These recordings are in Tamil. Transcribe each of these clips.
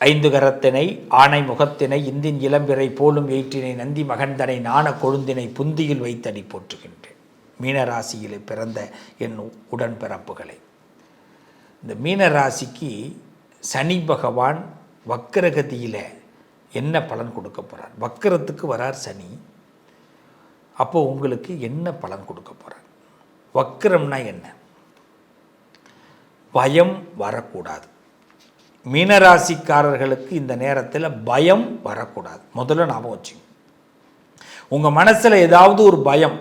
ஐந்து கரத்தினை ஆணை முகத்தினை இந்தின் இளம்பிறை போலும் ஏற்றினை நந்தி மகந்தனை நாண கொழுந்தினை புந்தியில் வைத்தடி போற்றுகின்றேன். மீனராசியில் பிறந்த என் உடன்பிறப்புகளை, இந்த மீனராசிக்கு சனி பகவான் வக்கரகதியில் என்ன பலன் கொடுக்க போகிறார்? வக்கரத்துக்கு வரார் சனி. அப்போது உங்களுக்கு என்ன பலன் கொடுக்க போகிறார்? வக்கரம்னா என்ன? பயம் வரக்கூடாது. மீனராசிக்காரர்களுக்கு இந்த நேரத்தில் பயம் வரக்கூடாது. முதல்ல ஞாபகம் வச்சுங்க. உங்கள் மனசில் ஏதாவது ஒரு பயம்,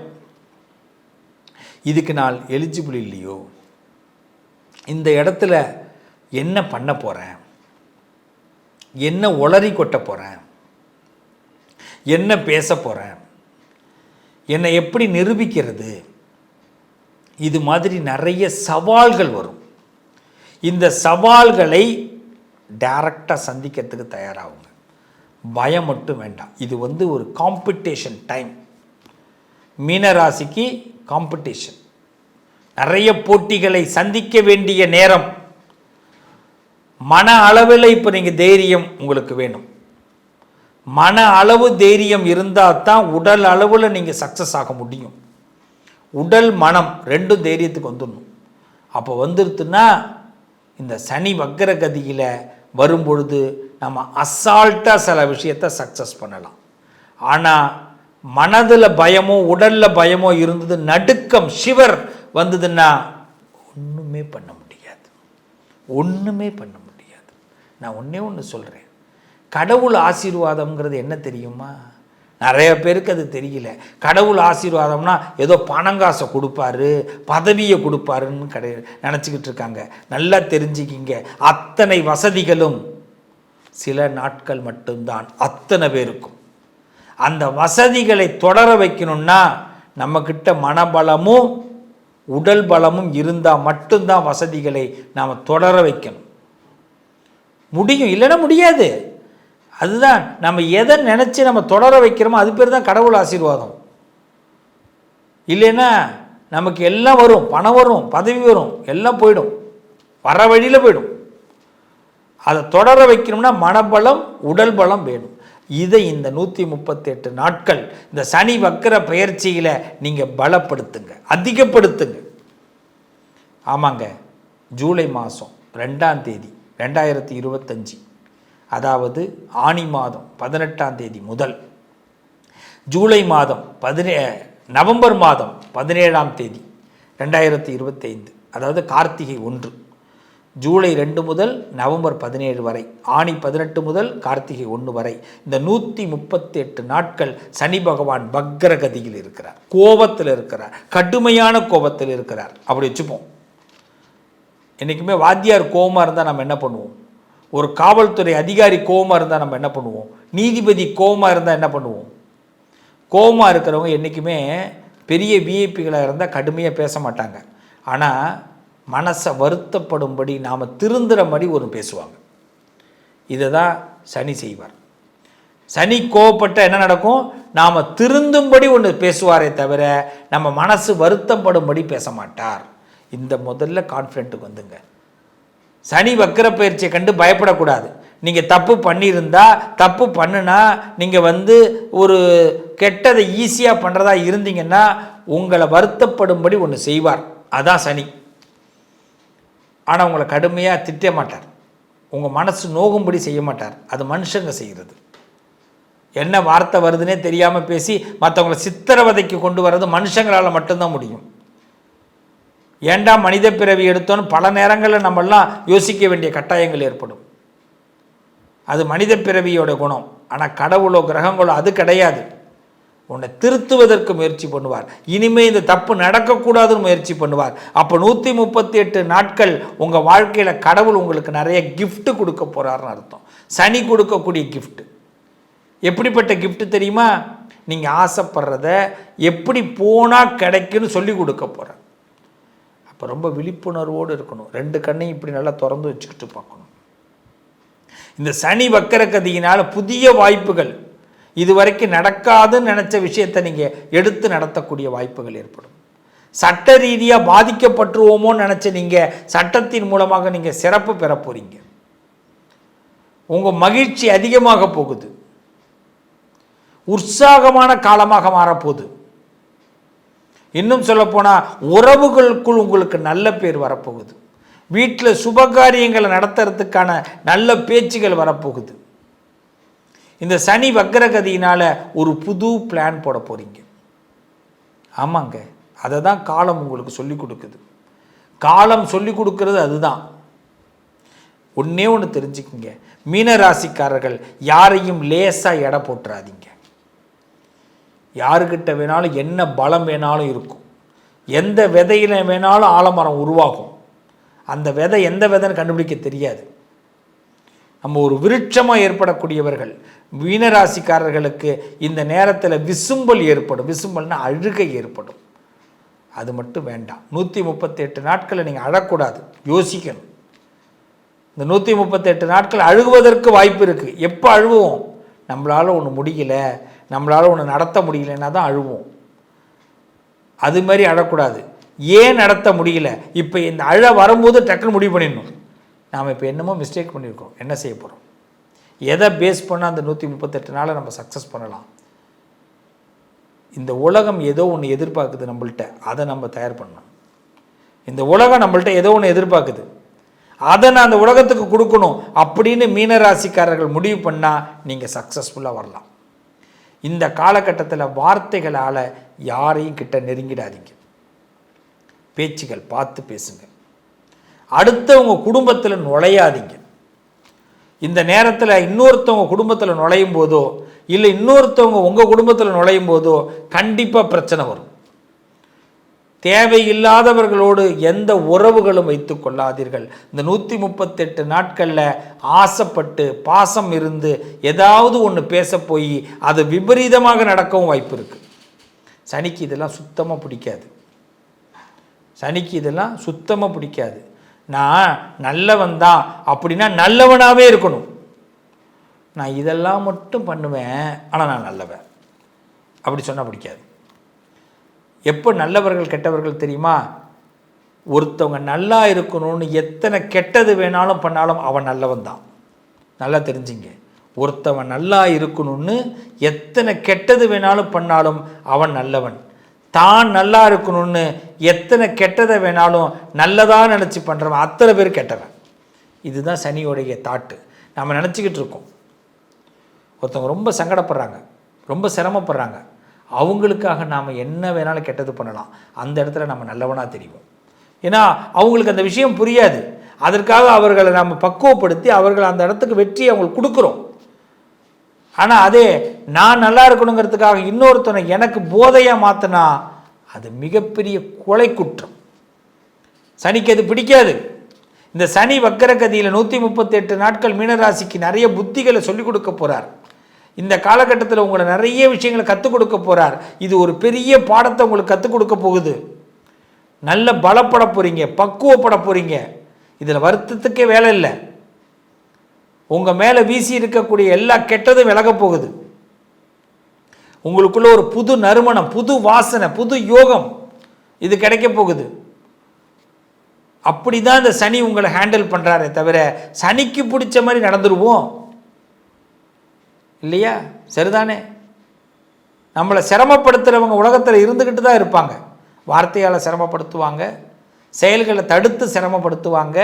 இதுக்கு நான் எலிஜிபிள் இல்லையோ, இந்த இடத்துல என்ன பண்ண போகிறேன், என்ன உளறி கொட்ட போகிறேன், என்ன பேச போகிறேன், என்னை எப்படி நிரூபிக்கிறது, இது மாதிரி நிறைய சவால்கள் வரும். இந்த சவால்களை டைரக்டாக சந்திக்கிறதுக்கு தயாராகுங்க. பயம் மட்டும் வேண்டாம். இது ஒரு காம்படிஷன் டைம். மீனராசிக்கு காம்படிஷன், நிறைய போட்டிகளை சந்திக்க வேண்டிய நேரம். மன அளவில் இப்போ நீங்கள் தைரியம் உங்களுக்கு வேணும். மன அளவு தைரியம் இருந்தால் தான் உடல் அளவில் நீங்கள் சக்ஸஸ் ஆக முடியும். உடல் மனம் ரெண்டும் தைரியத்துக்கு வந்துடணும். அப்போ வந்துடுத்துன்னா இந்த சனி வக்கரகதியில் வரும்பொழுது நம்ம அசால்ட்டாக சில விஷயத்தை சக்ஸஸ் பண்ணலாம். ஆனால் மனதில் பயமோ உடலில் பயமோ இருந்தது, நடுக்கம் ஷிவர் வந்ததுன்னா ஒன்றுமே பண்ண முடியாது. ஒன்றுமே பண்ண முடியாது. நான் ஒன்றே ஒன்று சொல்கிறேன். கடவுள் ஆசீர்வாதம்ங்கிறது என்ன தெரியுமா? நிறைய பேருக்கு அது தெரியல. கடவுள் ஆசீர்வாதம்னா ஏதோ பணங்காசை கொடுப்பாரு, பதவியை கொடுப்பாருன்னு நினச்சிக்கிட்டு இருக்காங்க. நல்லா தெரிஞ்சுக்கிங்க, அத்தனை வசதிகளும் சில நாட்கள் மட்டும்தான் அத்தனை பேருக்கும். அந்த வசதிகளை தொடர வைக்கணும்னா நம்மக்கிட்ட மனபலமும் உடல் பலமும் இருந்தால் மட்டும்தான் வசதிகளை நாம் தொடர வைக்கணும். முடியும், இல்லைன்னா முடியாது. அதுதான் நம்ம எதை நினச்சி நம்ம தொடர வைக்கிறோமோ அது பேர் தான் கடவுள் ஆசீர்வாதம். இல்லைன்னா நமக்கு எல்லாம் வரும், பணம் வரும், பதவி வரும், எல்லாம் போயிடும், வர வழியில் போயிடும். அதை தொடர வைக்கணும்னா மனபலம் உடல் பலம் வேணும். இதை இந்த 138 நாட்கள் இந்த சனி வக்கர பயிற்சியில் நீங்கள் பலப்படுத்துங்க, அதிகப்படுத்துங்க. ஆமாங்க, ஜூலை மாதம் 2ஆம் தேதி 2025, அதாவது ஆனி மாதம் 18ஆம் தேதி முதல் ஜூலை மாதம் நவம்பர் மாதம் 17ஆம் தேதி 2025, அதாவது கார்த்திகை 1, ஜூலை 2 முதல் நவம்பர் 17 வரை, ஆனி 18 முதல் கார்த்திகை 1 வரை, இந்த 138 நாட்கள் சனி பகவான் வக்கரகதியில் இருக்கிறார், கோபத்தில் இருக்கிறார், கடுமையான கோபத்தில் இருக்கிறார். அப்படி வச்சுப்போம். என்றைக்குமே வாத்தியார் கோபமாக இருந்தால் நம்ம என்ன பண்ணுவோம்? ஒரு காவல்துறை அதிகாரி கோபமாக இருந்தால் நம்ம என்ன பண்ணுவோம்? நீதிபதி கோபமாக இருந்தால் என்ன பண்ணுவோம்? கோபமாக இருக்கிறவங்க என்றைக்குமே பெரிய விஐபிகளாக இருந்தால் கடுமையாக பேச மாட்டாங்க. ஆனால் மனசை வருத்தப்படும்படி நாம் திருந்துற மாதிரி ஒரு பேசுவாங்க. இதை தான் சனி செய்வார். சனி கோபப்பட்ட என்ன நடக்கும்? நாம் திருந்தும்படி ஒன்று பேசுவாரே தவிர நம்ம மனசு வருத்தப்படும்படி பேச மாட்டார். இந்த முதல்ல கான்ஃபிடென்ட்டுக்கு வந்துங்க. சனி வக்கர பயிற்சியை கண்டு பயப்படக்கூடாது. நீங்கள் தப்பு பண்ணியிருந்தா, தப்பு பண்ணுனா, நீங்கள் ஒரு கெட்டதை ஈஸியாக பண்ணுறதா இருந்தீங்கன்னா உங்களை வருத்தப்படும்படி ஒன்று செய்வார். அதான் சனி. ஆனால் உங்களை கடுமையாக திட்ட மாட்டார், உங்கள் மனசு நோகும்படி செய்ய மாட்டார். அது மனுஷங்க செய்கிறது. என்ன வார்த்தை வருதுன்னே தெரியாமல் பேசி மற்றவங்களை சித்திரவதைக்கு கொண்டு வர்றது மனுஷங்களால் மட்டும்தான் முடியும். ஏண்டா மனித பிறவி எடுத்தோன்னு பல நேரங்களில் நம்மெல்லாம் யோசிக்க வேண்டிய கட்டாயங்கள் ஏற்படும். அது மனித பிறவியோட குணம். ஆனால் கடவுளோ கிரகங்களோ அது கிடையாது. உன்னை திருத்துவதற்கு முயற்சி பண்ணுவார். இனிமேல் இந்த தப்பு நடக்கக்கூடாதுன்னு முயற்சி பண்ணுவார். அப்போ 138 நாட்கள் உங்கள் வாழ்க்கையில் கடவுள் உங்களுக்கு நிறைய கிஃப்ட் கொடுக்க போகிறாருன்னு அர்த்தம். சனி கொடுக்கக்கூடிய கிஃப்ட் எப்படிப்பட்ட கிஃப்ட் தெரியுமா? நீங்கள் ஆசைப்படுறத எப்படி போனால் கிடைக்குன்னு சொல்லி கொடுக்க போகிறார். அப்போ ரொம்ப விழிப்புணர்வோடு இருக்கணும். 2 கண்ணையும் இப்படி நல்லா திறந்து வச்சுக்கிட்டு பார்க்கணும். இந்த சனி வக்கரகதியினால் புதிய வாய்ப்புகள், இதுவரைக்கும் நடக்காதுன்னு நினச்ச விஷயத்தை நீங்கள் எடுத்து நடத்தக்கூடிய வாய்ப்புகள் ஏற்படும். சட்ட ரீதியாக பாதிக்கப்பட்டுருவோமோன்னு நினச்ச நீங்கள் சட்டத்தின் மூலமாக நீங்கள் சிறப்பு பெற போகிறீங்க. உங்கள் மகிழ்ச்சி அதிகமாக போகுது, உற்சாகமான காலமாக மாறப்போகுது. இன்னும் சொல்லப்போனால் உறவுகளுக்குள் உங்களுக்கு நல்ல பேர் வரப்போகுது. வீட்டில் சுபகாரியங்களை நடத்துறதுக்கான நல்ல பேச்சுகள் வரப்போகுது. இந்த சனி வக்ரகதியினால் ஒரு புது பிளான் போட போகிறீங்க. ஆமாங்க, அதை தான் காலம் உங்களுக்கு சொல்லிக் கொடுக்குது. காலம் சொல்லிக் கொடுக்கறது அதுதான். ஒன்றே ஒன்று தெரிஞ்சுக்குங்க, மீனராசிக்காரர்கள் யாரையும் லேசாக எடை போட்டுறாதீங்க. யாருக்கிட்ட வேணாலும் என்ன பலம் வேணாலும் இருக்கும், எந்த விதையில வேணாலும் ஆலமரம் உருவாகும். அந்த விதை எந்த விதைன்னு கண்டுபிடிக்க தெரியாது. நம்ம ஒரு விருட்சமாக ஏற்படக்கூடியவர்கள். மீனராசிக்காரர்களுக்கு இந்த நேரத்தில் விசும்பல் ஏற்படும். விசும்பல்னா அழுகை ஏற்படும். அது மட்டும் வேண்டாம். 138 நாட்களை நீங்கள் அழக்கூடாது, யோசிக்கணும். இந்த 138 நாட்கள் அழுகுவதற்கு வாய்ப்பு இருக்குது. எப்போ அழுவோம்? நம்மளால் ஒன்று முடியல, நம்மளால் ஒன்று நடத்த முடியலன்னா தான் அழுவோம். அது மாதிரி அழக்கூடாது. ஏன் நடத்த முடியல, இப்போ இந்த அழ வரும்போது டக்குன்னு முடிவு பண்ணிடணும். நாம் இப்போ என்னமோ மிஸ்டேக் பண்ணியிருக்கோம், என்ன செய்ய போகிறோம், எதை பேஸ் பண்ணால் அந்த 138 நாளை நம்ம சக்ஸஸ் பண்ணலாம். இந்த உலகம் ஏதோ ஒன்று எதிர்பார்க்குது நம்மள்கிட்ட, அதை நம்ம தயார் பண்ணணும். இந்த உலகம் நம்மள்கிட்ட ஏதோ ஒன்று எதிர்பார்க்குது, அதை நான் அந்த உலகத்துக்கு கொடுக்கணும் அப்படின்னு மீனராசிக்காரர்கள் முடிவு பண்ணால் நீங்கள் சக்ஸஸ்ஃபுல்லாக வரலாம். இந்த காலகட்டத்தில் வார்த்தைகளால் யாரையும் கிட்ட நெருங்கிடாதீங்க. பேச்சுகள் பார்த்து பேசுங்க. அடுத்தவங்க குடும்பத்தில் நுழையாதீங்க. இந்த நேரத்தில் இன்னொருத்தவங்க குடும்பத்தில் நுழையும் போதோ இல்லை இன்னொருத்தவங்க உங்கள் குடும்பத்தில் நுழையும் போதோ கண்டிப்பாக பிரச்சனை வரும். தேவையில்லாதவர்களோடு எந்த உறவுகளும் வைத்து கொள்ளாதீர்கள். இந்த 138 நாட்களில் ஆசைப்பட்டு பாசம் இருந்து ஏதாவது ஒன்று பேச போய் அது விபரீதமாக நடக்கவும் வாய்ப்பு இருக்குது. சனிக்கு இதெல்லாம் சுத்தமாக பிடிக்காது. சனிக்கு இதெல்லாம் சுத்தமாக பிடிக்காது. நான் நல்லவன் தான் அப்படின்னா நல்லவனாகவே இருக்கணும். நான் இதெல்லாம் மட்டும் பண்ணுவேன் ஆனால் நான் நல்லவன் அப்படி சொன்னால் பிடிக்காது. எப்போ நல்லவர்கள் கெட்டவர்கள் தெரியுமா? ஒருத்தவங்க நல்லா இருக்கணும்னு எத்தனை கெட்டது வேணாலும் பண்ணாலும் அவன் நல்லவன் தான். நல்லா தெரிஞ்சுங்க, ஒருத்தவன் நல்லா இருக்கணும்னு எத்தனை கெட்டது வேணாலும் பண்ணாலும் அவன் நல்லவன். தான் நல்லா இருக்கணும்னு எத்தனை கெட்டதை வேணாலும் நல்லதாக நினச்சி பண்ணுறவன் அத்தனை பேர் கெட்டவன். இதுதான் சனியோடைய தாட்டு. நம்ம நினச்சிக்கிட்டு இருக்கோம் ஒருத்தவங்க ரொம்ப சங்கடப்படுறாங்க, ரொம்ப சிரமப்படுறாங்க, அவங்களுக்காக நாம் என்ன வேணாலும் கெட்டது பண்ணலாம். அந்த இடத்துல நம்ம நல்லவனாக தெரியும். ஏன்னா அவங்களுக்கு அந்த விஷயம் புரியாது. அதற்காக அவர்களை நம்ம பக்குவப்படுத்தி அவர்கள் அந்த இடத்துக்கு வெற்றி அவங்களுக்கு கொடுக்குறோம். ஆனால் அதே நான் நல்லா இருக்கணுங்கிறதுக்காக இன்னொருத்தனை எனக்கு போதையாக மாற்றினா அது மிகப்பெரிய கொலை குற்றம். சனிக்கு அது பிடிக்காது. இந்த சனி வக்கரகதியில் 138 நாட்கள் மீனராசிக்கு நிறைய புத்திகளை சொல்லிக் கொடுக்க போகிறார். இந்த காலகட்டத்தில் உங்களை நிறைய விஷயங்களை கற்றுக் கொடுக்க போகிறார். இது ஒரு பெரிய பாடத்தை உங்களுக்கு கற்றுக் கொடுக்க போகுது. நல்ல பலப்பட போகிறீங்க, பக்குவப்பட போகிறீங்க. இதில் வருத்தத்துக்கே வேலை இல்லை. உங்கள் மேலே வீசி இருக்கக்கூடிய எல்லா கெட்டதும் விலக போகுது. உங்களுக்குள்ள ஒரு புது நறுமணம், புது வாசனை, புது யோகம் இது கிடைக்க போகுது. அப்படி தான் இந்த சனி உங்களை ஹேண்டில் பண்ணுறாரே தவிர சனிக்கு பிடிச்ச மாதிரி நடந்துருவோம் இல்லையா? சரிதானே? நம்மளை சிரமப்படுத்துகிறவங்க உலகத்தில் இருந்துக்கிட்டு தான் இருப்பாங்க. வார்த்தையால் சிரமப்படுத்துவாங்க, செயல்களை தடுத்து சிரமப்படுத்துவாங்க.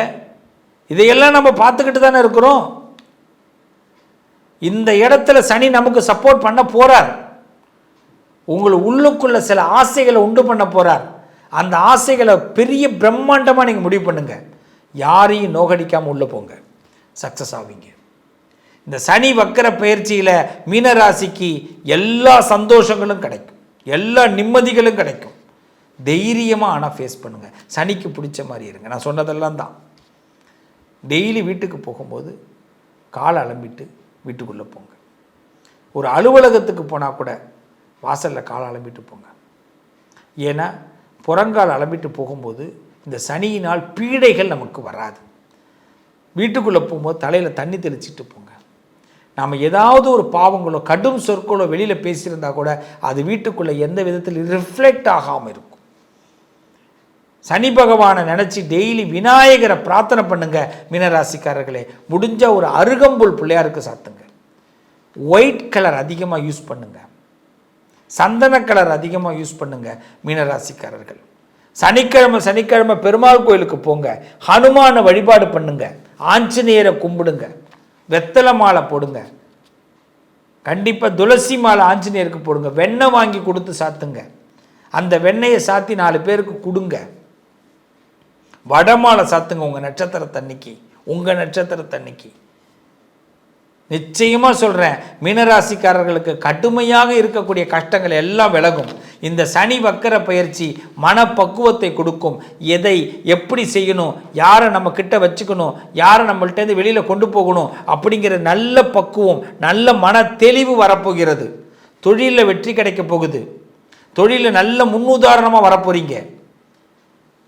இதையெல்லாம் நம்ம பார்த்துக்கிட்டு தானே இருக்கிறோம். இந்த இடத்துல சனி நமக்கு சப்போர்ட் பண்ண போகிறார். உங்களை உள்ளுக்குள்ள சில ஆசைகளை உண்டு பண்ண போகிறார். அந்த ஆசைகளை பெரிய பிரம்மாண்டமாக நீங்கள் முடிவு பண்ணுங்க. யாரையும் நோகடிக்காமல் உள்ளே போங்க, சக்ஸஸ் ஆவீங்க. இந்த சனி வக்கர பயிற்சியில் மீனராசிக்கு எல்லா சந்தோஷங்களும் கிடைக்கும், எல்லா நிம்மதிகளும் கிடைக்கும். தைரியமாக ஆனால் ஃபேஸ் பண்ணுங்கள். சனிக்கு பிடிச்ச மாதிரி இருங்க. நான் சொன்னதெல்லாம் தான். டெய்லி வீட்டுக்கு போகும்போது காலை அலம்பிட்டு வீட்டுக்குள்ளே போங்க. ஒரு அலுவலகத்துக்கு போனால் கூட வாசலில் காலை அலம்பிட்டு போங்க. ஏன்னா புறங்கால் அலம்பிட்டு போகும்போது இந்த சனியினால் பீடைகள் நமக்கு வராது. வீட்டுக்குள்ளே போகும்போது தலையில் தண்ணி தெளிச்சிட்டு போங்க. நாம் ஏதாவது ஒரு பாவங்களோ கடும் சொற்களோ வெளியில் பேசியிருந்தால் கூட அது வீட்டுக்குள்ளே எந்த விதத்தில் ரிஃப்ளெக்ட் ஆகாமல் இருக்கும். சனி பகவானை நினச்சி டெய்லி விநாயகரை பிரார்த்தனை பண்ணுங்க. மீனராசிக்காரர்களே, முடிஞ்ச ஒரு அருகம்புல் பிள்ளையாருக்கு சாத்துங்க. ஒயிட் கலர் அதிகமாக யூஸ் பண்ணுங்க. சந்தன கலர் அதிகமாக யூஸ் பண்ணுங்க. மீனராசிக்காரர்கள், சனிக்கிழமை பெருமாள் கோயிலுக்கு போங்க. ஹனுமான வழிபாடு பண்ணுங்க. ஆஞ்சநேயரை கும்பிடுங்க. வெத்தலை மாலை போடுங்க. கண்டிப்பாக துளசி மாலை ஆஞ்சநேயருக்கு போடுங்க. வெண்ணெய் வாங்கி கொடுத்து சாத்துங்க. அந்த வெண்ணெயை சாத்தி 4 பேருக்கு கொடுங்க. வடமாலை சாத்துங்க உங்கள் நட்சத்திரத்தன்னைக்கு. நிச்சயமாக சொல்கிறேன், மீனராசிக்காரர்களுக்கு கடுமையாக இருக்கக்கூடிய கஷ்டங்கள் எல்லாம் விலகும். இந்த சனி வக்கர பயிற்சி மனப்பக்குவத்தை கொடுக்கும். எதை எப்படி செய்யணும், யாரை நம்ம கிட்ட வச்சுக்கணும், யாரை நம்மள்டேருந்து வெளியில் கொண்டு போகணும் அப்படிங்கிற நல்ல பக்குவம், நல்ல மன தெளிவு வரப்போகிறது. தொழிலில் வெற்றி கிடைக்க போகுது. தொழிலில் நல்ல முன்னுதாரணமாக வரப்போகிறீங்க.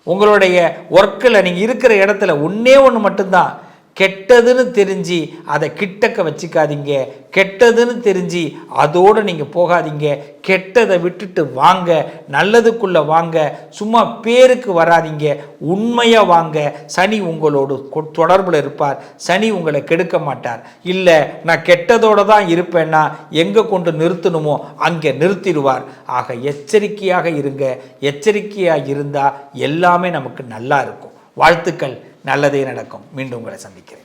உங்களுடைய ஒர்க்கில் நீங்கள் இருக்கிற இடத்துல ஒன்றே ஒன்று மட்டும்தான், கெட்டதுன்னு தெரிஞ்சு அதை கிட்டக்க வச்சுக்காதீங்க. கெட்டதுன்னு தெரிஞ்சு அதோடு நீங்கள் போகாதீங்க. கெட்டதை விட்டுட்டு வாங்க, நல்லதுக்குள்ளே வாங்க. சும்மா பேருக்கு வராதிங்க, உண்மையாக வாங்க. சனி உங்களோடு தொடர்பில் இருப்பார். சனி உங்களை கெடுக்க மாட்டார். இல்லை நான் கெட்டதோடு தான் இருப்பேன்னா எங்கே கொண்டு நிறுத்தணுமோ அங்கே நிறுத்திடுவார். ஆக எச்சரிக்கையாக இருங்க. எச்சரிக்கையாக இருந்தால் எல்லாமே நமக்கு நல்லா இருக்கும். வாழ்த்துக்கள். நல்லதே நடக்கும். மீண்டும் உங்களை சந்திக்கிறேன்.